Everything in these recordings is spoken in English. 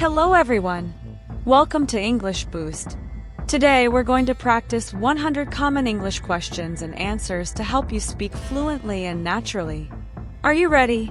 Hello everyone! Welcome to English Boost. Today we're going to practice 100 common English questions and answers to help you speak fluently and naturally. Are you ready?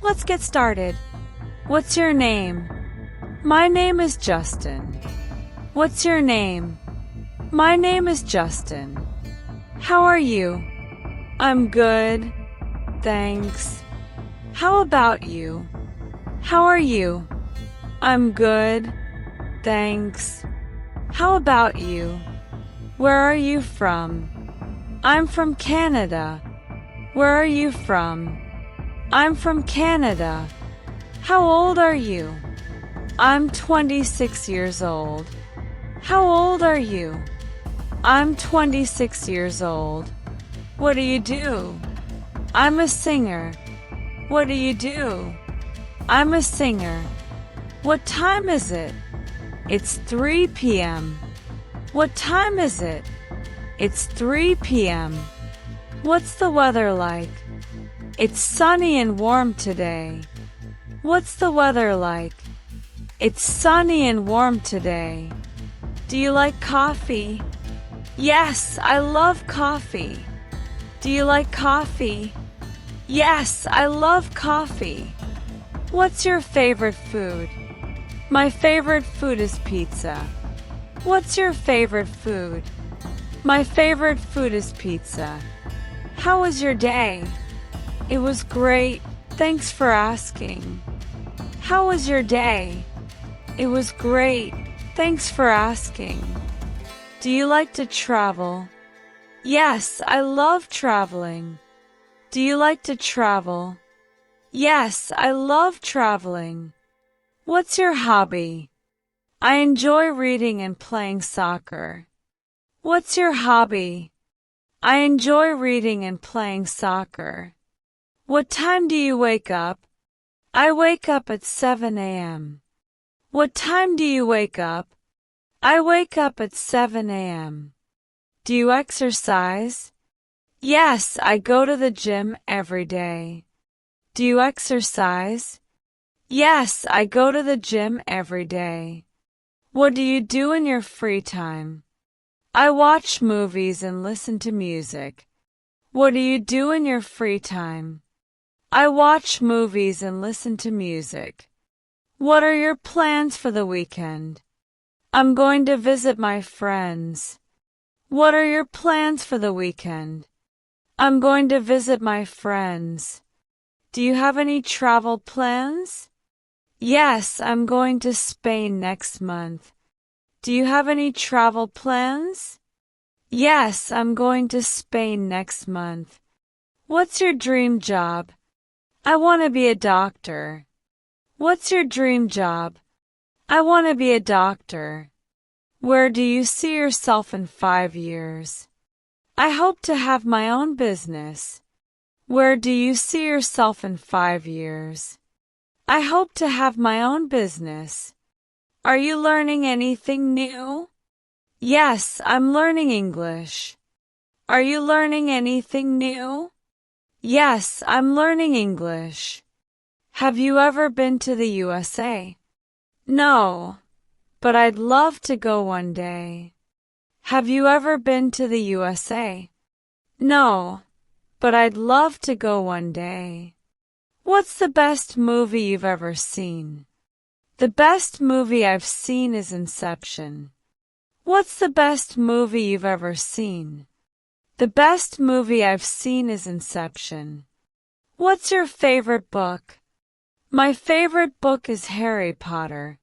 Let's get started. What's your name? My name is Justin. What's your name? My name is Justin. How are you? I'm good. Thanks. How about you? How are you? I'm good. Thanks. How about you? Where are you from? I'm from Canada. Where are you from? I'm from Canada. How old are you? I'm 26 years old. How old are you? I'm 26 years old. What do you do? I'm a singer. What do you do? I'm a singer. What time is it? It's 3 p.m. What time is it? It's 3 p.m. What's the weather like? It's sunny and warm today. What's the weather like? It's sunny and warm today. Do you like coffee? Yes, I love coffee. Do you like coffee? Yes, I love coffee. What's your favorite food? My favorite food is pizza. What's your favorite food? My favorite food is pizza. How was your day? It was great. Thanks for asking. How was your day? It was great. Thanks for asking. Do you like to travel? Yes, I love traveling. Do you like to travel? Yes, I love traveling. What's your hobby? I enjoy reading and playing soccer. What's your hobby? I enjoy reading and playing soccer. What time do you wake up? I wake up at 7 a.m. What time do you wake up? I wake up at 7 a.m. Do you exercise? Yes, I go to the gym every day. Do you exercise? Yes, I go to the gym every day. What do you do in your free time? I watch movies and listen to music. What do you do in your free time? I watch movies and listen to music. What are your plans for the weekend? I'm going to visit my friends. What are your plans for the weekend? I'm going to visit my friends. Do you have any travel plans? Yes, I'm going to Spain next month. Do you have any travel plans? Yes, I'm going to Spain next month. What's your dream job? I want to be a doctor. What's your dream job? I want to be a doctor. Where do you see yourself in 5 years? I hope to have my own business. Where do you see yourself in 5 years? I hope to have my own business. Are you learning anything new? Yes, I'm learning English. Are you learning anything new? Yes, I'm learning English. Have you ever been to the USA? No, but I'd love to go one day. Have you ever been to the USA? No, but I'd love to go one day. What's the best movie you've ever seen? The best movie I've seen is Inception. What's the best movie you've ever seen? The best movie I've seen is Inception. What's your favorite book? My favorite book is Harry Potter.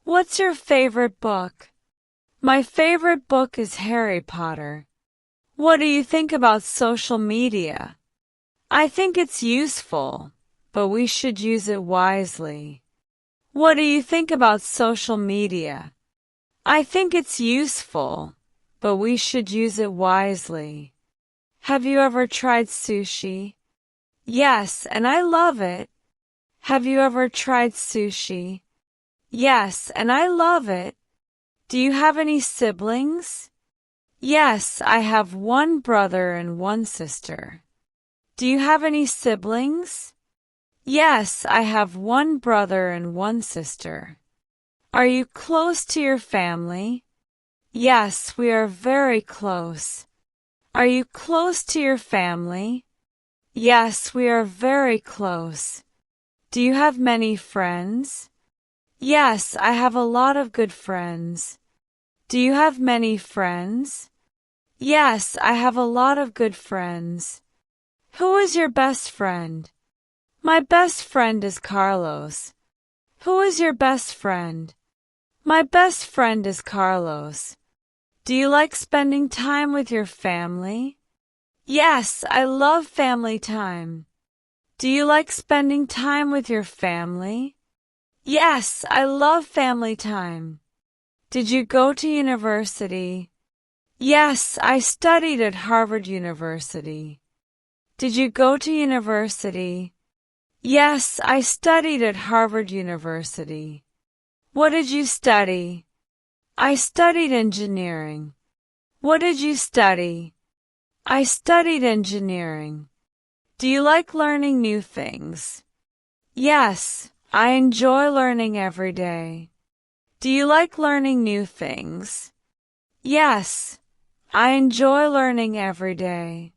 What's your favorite book? My favorite book is Harry Potter. What do you think about social media? I think it's useful, but we should use it wisely. What do you think about social media? I think it's useful, but we should use it wisely. Have you ever tried sushi? Yes, and I love it. Have you ever tried sushi? Yes, and I love it. Do you have any siblings? Yes, I have one brother and one sister. Do you have any siblings? Yes, I have one brother and one sister. Are you close to your family? Yes, we are very close. Are you close to your family? Yes, we are very close. Do you have many friends? Yes, I have a lot of good friends. Do you have many friends? Yes, I have a lot of good friends. Who is your best friend? My best friend is Carlos. Who is your best friend? My best friend is Carlos. Do you like spending time with your family? Yes, I love family time. Do you like spending time with your family? Yes, I love family time. Did you go to university? Yes, I studied at Harvard University. Did you go to university? Yes, I studied at Harvard University. What did you study? I studied engineering. What did you study? I studied engineering. Do you like learning new things? Yes, I enjoy learning every day. Do you like learning new things? Yes, I enjoy learning every day.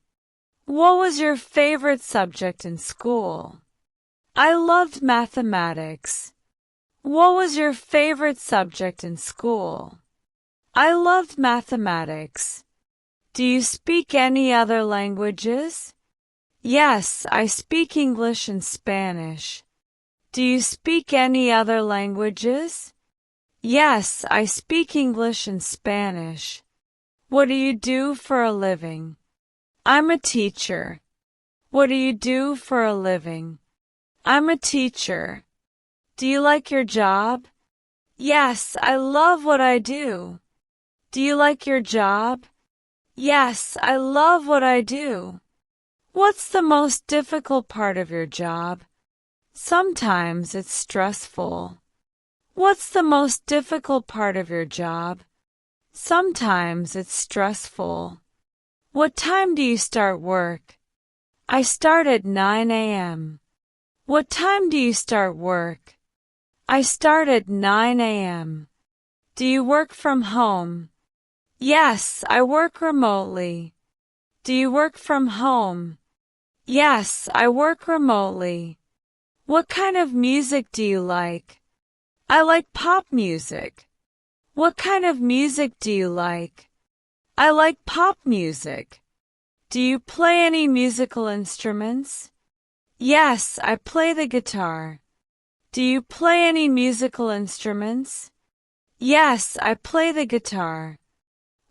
What was your favorite subject in school? I loved mathematics. What was your favorite subject in school? I loved mathematics. Do you speak any other languages? Yes, I speak English and Spanish. Do you speak any other languages? Yes, I speak English and Spanish. What do you do for a living? I'm a teacher. What do you do for a living? I'm a teacher. Do you like your job? Yes, I love what I do. Do you like your job? Yes, I love what I do. What's the most difficult part of your job? Sometimes it's stressful. What's the most difficult part of your job? Sometimes it's stressful. What time do you start work? I start at 9 a.m. What time do you start work? I start at 9 a.m. Do you work from home? Yes, I work remotely. Do you work from home? Yes, I work remotely. What kind of music do you like? I like pop music. What kind of music do you like? I like pop music. Do you play any musical instruments? Yes, I play the guitar. Do you play any musical instruments? Yes, I play the guitar.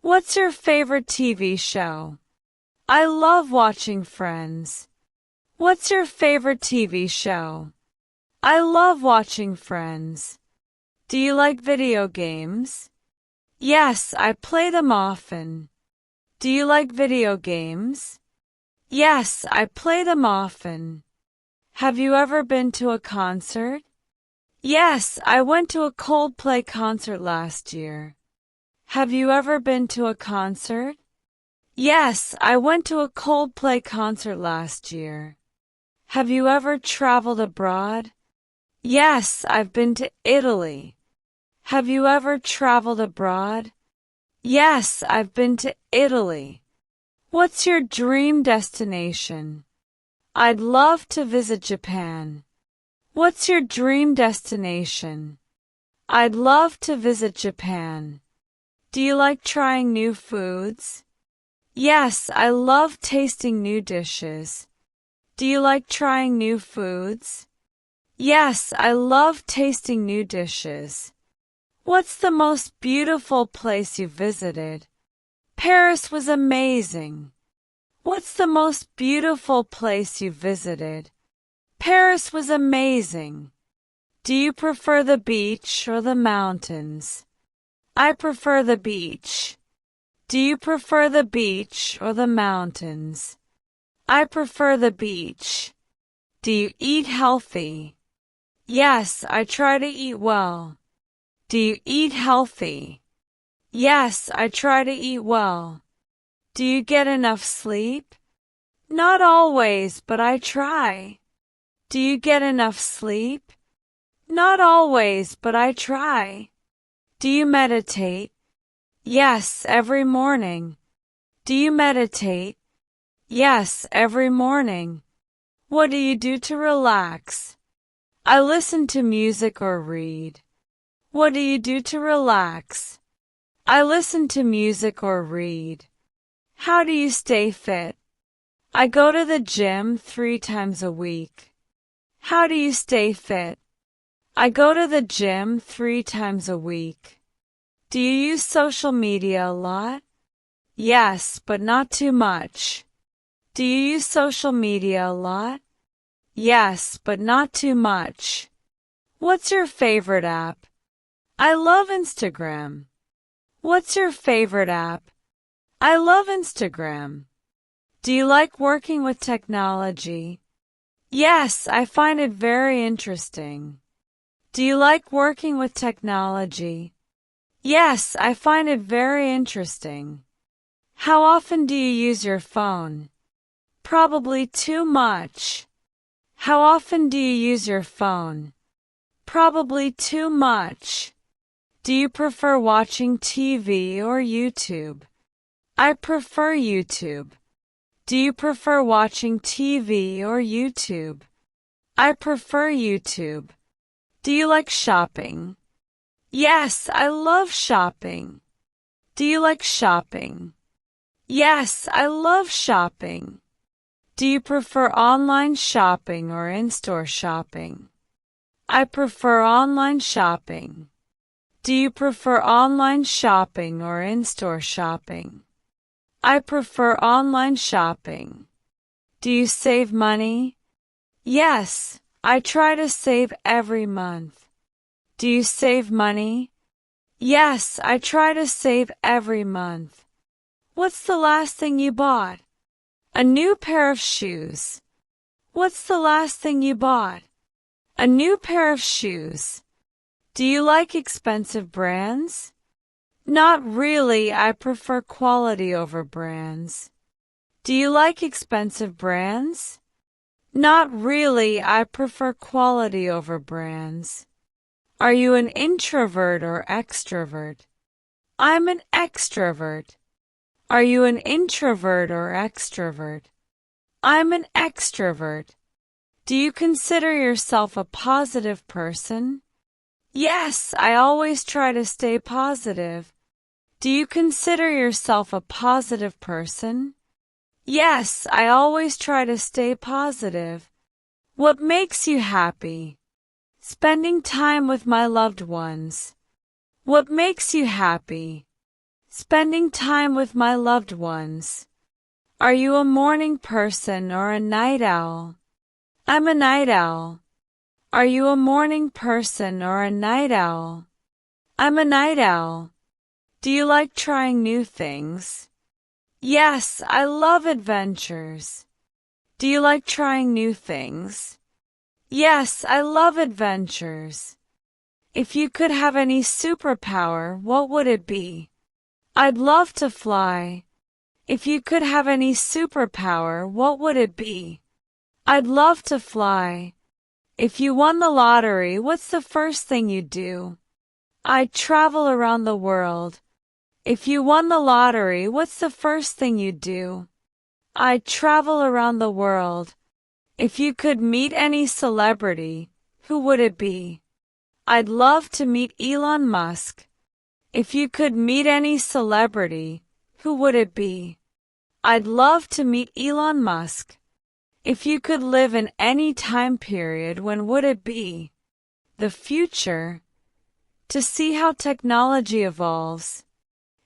What's your favorite TV show? I love watching Friends. What's your favorite TV show? I love watching Friends. Do you like video games? Yes, I play them often. Do you like video games? Yes, I play them often. Have you ever been to a concert? Yes, I went to a Coldplay concert last year. Have you ever been to a concert? Yes, I went to a Coldplay concert last year. Have you ever traveled abroad? Yes, I've been to Italy. Have you ever traveled abroad? Yes, I've been to Italy. What's your dream destination? I'd love to visit Japan. What's your dream destination? I'd love to visit Japan. Do you like trying new foods? Yes, I love tasting new dishes. Do you like trying new foods? Yes, I love tasting new dishes. What's the most beautiful place you visited? Paris was amazing. What's the most beautiful place you visited? Paris was amazing. Do you prefer the beach or the mountains? I prefer the beach. Do you prefer the beach or the mountains? I prefer the beach. Do you eat healthy? Yes, I try to eat well. Do you eat healthy? Yes, I try to eat well. Do you get enough sleep? Not always, but I try. Do you get enough sleep? Not always, but I try. Do you meditate? Yes, every morning. Do you meditate? Yes, every morning. What do you do to relax? I listen to music or read. What do you do to relax? I listen to music or read. How do you stay fit? I go to the gym 3 times a week. How do you stay fit? I go to the gym 3 times a week. Do you use social media a lot? Yes, but not too much. Do you use social media a lot? Yes, but not too much. What's your favorite app? I love Instagram. What's your favorite app? I love Instagram. Do you like working with technology? Yes, I find it very interesting. Do you like working with technology? Yes, I find it very interesting. How often do you use your phone? Probably too much. How often do you use your phone? Probably too much. Do you prefer watching TV or YouTube? I prefer YouTube. Do you prefer watching TV or YouTube? I prefer YouTube. Do you like shopping? Yes, I love shopping. Do you like shopping? Yes, I love shopping. Do you prefer online shopping or in-store shopping? I prefer online shopping. Do you prefer online shopping or in-store shopping? I prefer online shopping. Do you save money? Yes, I try to save every month. Do you save money? Yes, I try to save every month. What's the last thing you bought? A new pair of shoes. What's the last thing you bought? A new pair of shoes. Do you like expensive brands? Not really, I prefer quality over brands. Do you like expensive brands? Not really, I prefer quality over brands. Are you an introvert or extrovert? I'm an extrovert. Are you an introvert or extrovert? I'm an extrovert. Do you consider yourself a positive person? Yes, I always try to stay positive. Do you consider yourself a positive person? Yes, I always try to stay positive. What makes you happy? Spending time with my loved ones. What makes you happy? Spending time with my loved ones. Are you a morning person or a night owl? I'm a night owl. Are you a morning person or a night owl? I'm a night owl. Do you like trying new things? Yes, I love adventures. Do you like trying new things? Yes, I love adventures. If you could have any superpower, what would it be? I'd love to fly. If you could have any superpower, what would it be? I'd love to fly. If you won the lottery, what's the first thing you'd do? I'd travel around the world. If you won the lottery, what's the first thing you'd do? I'd travel around the world. If you could meet any celebrity, who would it be? I'd love to meet Elon Musk. If you could meet any celebrity, who would it be? I'd love to meet Elon Musk. If you could live in any time period, when would it be? The future. To see how technology evolves.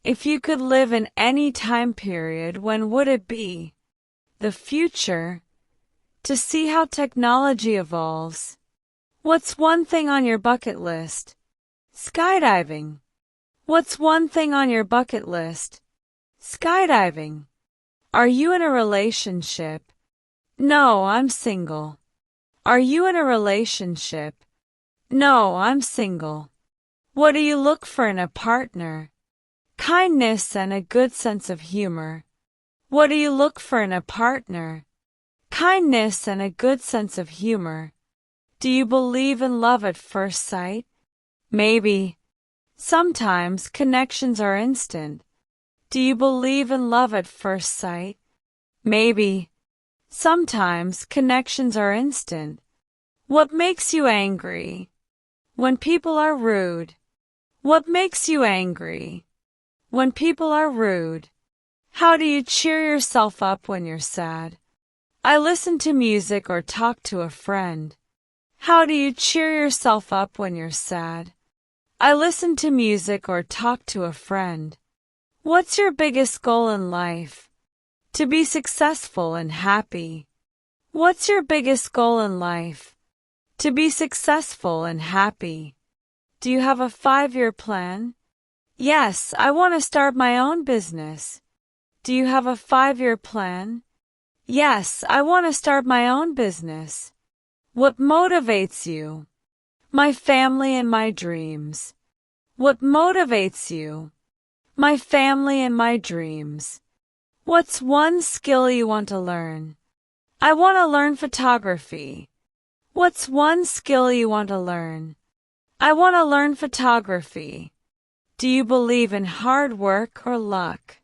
If you could live in any time period, when would it be? The future. To see how technology evolves. What's one thing on your bucket list? Skydiving. What's one thing on your bucket list? Skydiving. Are you in a relationship? No, I'm single. Are you in a relationship? No, I'm single. What do you look for in a partner? Kindness and a good sense of humor. What do you look for in a partner? Kindness and a good sense of humor. Do you believe in love at first sight? Maybe. Sometimes connections are instant. Do you believe in love at first sight? Maybe. Sometimes connections are instant. What makes you angry? When people are rude. What makes you angry? When people are rude. How do you cheer yourself up when you're sad? I listen to music or talk to a friend. How do you cheer yourself up when you're sad? I listen to music or talk to a friend. What's your biggest goal in life? To be successful and happy. What's your biggest goal in life? To be successful and happy. Do you have a 5-year plan? Yes, I want to start my own business. Do you have a 5-year plan? Yes, I want to start my own business. What motivates you? My family and my dreams. What motivates you? My family and my dreams. What's one skill you want to learn? I want to learn photography. What's one skill you want to learn? I want to learn photography. Do you believe in hard work or luck?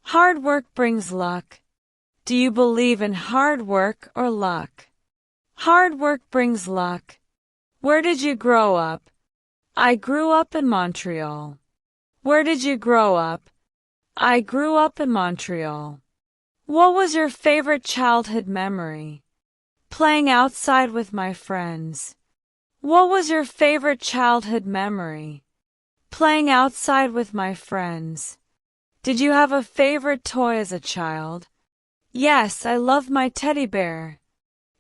Hard work brings luck. Do you believe in hard work or luck? Hard work brings luck. Where did you grow up? I grew up in Montreal. Where did you grow up? I grew up in Montreal. What was your favorite childhood memory? Playing outside with my friends. What was your favorite childhood memory? Playing outside with my friends. Did you have a favorite toy as a child? Yes, I loved my teddy bear.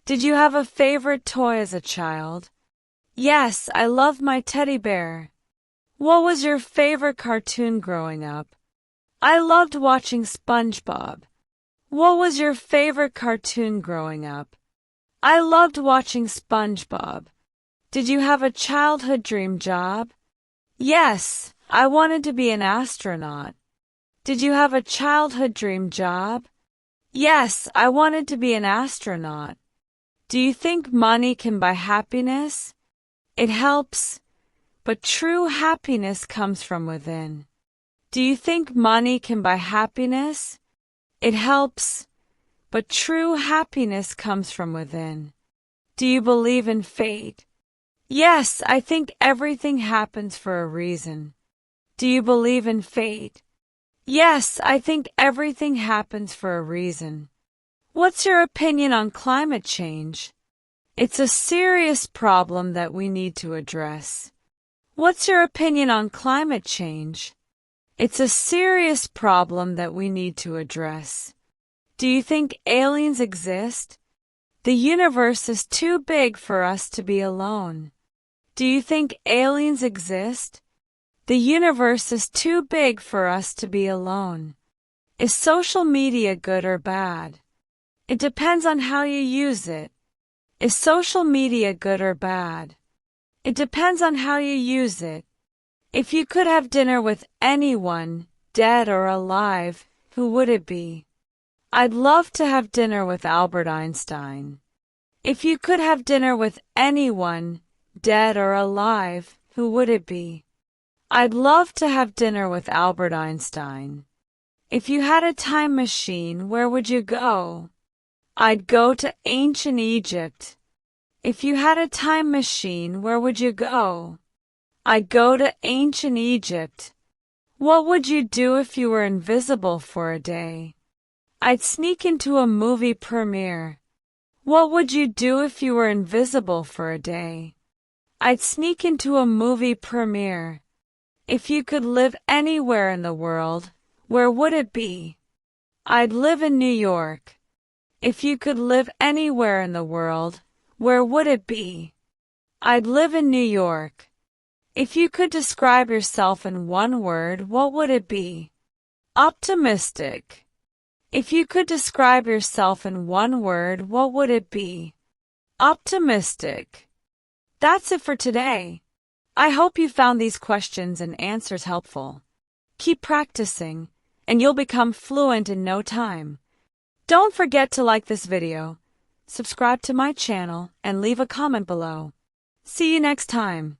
Did you have a favorite toy as a child? Yes, I loved my teddy bear. What was your favorite cartoon growing up? I loved watching SpongeBob. What was your favorite cartoon growing up? I loved watching SpongeBob. Did you have a childhood dream job? Yes, I wanted to be an astronaut. Did you have a childhood dream job? Yes, I wanted to be an astronaut. Do you think money can buy happiness? It helps, but true happiness comes from within. Do you think money can buy happiness? It helps, but true happiness comes from within. Do you believe in fate? Yes, I think everything happens for a reason. Do you believe in fate? Yes, I think everything happens for a reason. What's your opinion on climate change? It's a serious problem that we need to address. What's your opinion on climate change? It's a serious problem that we need to address. Do you think aliens exist? The universe is too big for us to be alone. Do you think aliens exist? The universe is too big for us to be alone. Is social media good or bad? It depends on how you use it. Is social media good or bad? It depends on how you use it. If you could have dinner with anyone, dead or alive, who would it be? I'd love to have dinner with Albert Einstein. If you could have dinner with anyone, dead or alive, who would it be? I'd love to have dinner with Albert Einstein. If you had a time machine, where would you go? I'd go to ancient Egypt. If you had a time machine, where would you go? I'd go to ancient Egypt. What would you do if you were invisible for a day? I'd sneak into a movie premiere. What would you do if you were invisible for a day? I'd sneak into a movie premiere. If you could live anywhere in the world, where would it be? I'd live in New York. If you could live anywhere in the world, where would it be? I'd live in New York. If you could describe yourself in one word, what would it be? Optimistic. If you could describe yourself in one word, what would it be? Optimistic. That's it for today. I hope you found these questions and answers helpful. Keep practicing, and you'll become fluent in no time. Don't forget to like this video, subscribe to my channel, and leave a comment below. See you next time.